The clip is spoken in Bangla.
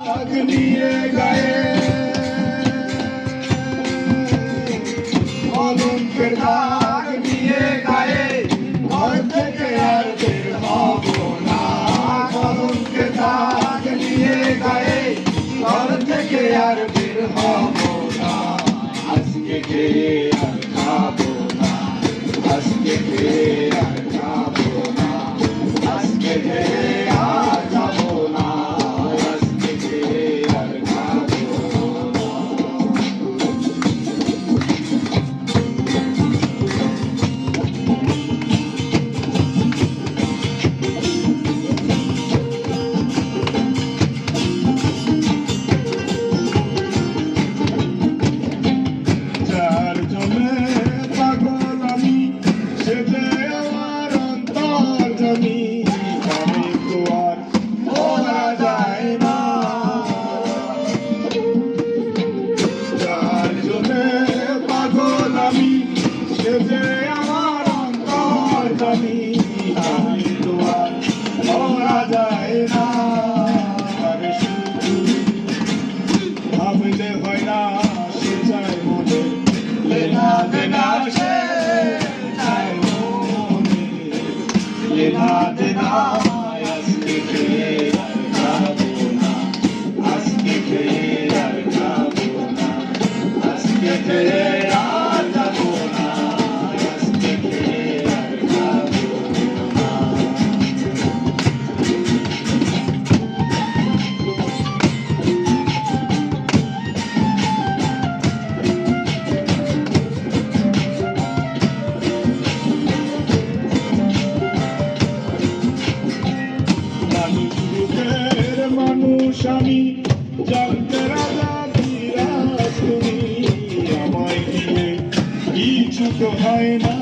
নিয়ে গায়ে কলঙ্কের দাগ নিয়ে গায়ে ঘর থেকে আর বের হব না। কলঙ্কের দাগ নিয়ে গায়ে ঘর থেকে আর বের হব না। আজকে খেয়ে আর খাবো না, আজকে খেয়ে আর খাবো না, আজকে খেয়ে আর খাবো না, আজকে খেয়ে আর খাবো না। যার জন্যে পাগল আমি, সে যে আমার অন্তর্যামী, আমি তো আর বলা যায় না। যার জন্যে পাগল আমি, সে যে আমার অন্তর্যামী, আমি তো আর বলা যায় না। আরে শুধু ভাবলে হয় না, সে চায় মনে, লেনা দেনা সে চায় মনে, লেনা দেনা। আজকে খেয়ে আর খাবো না, আজকে খেয়ে আর খাবো না, আজকে খেয়ে আর খাবো না, আজকে খেয়ে আর খাবো না। মানুষ রূপের মানুষ আমি, জানতে রাজা বিরাজ তুমি, আমায় দিলে কিছু তো হয় না।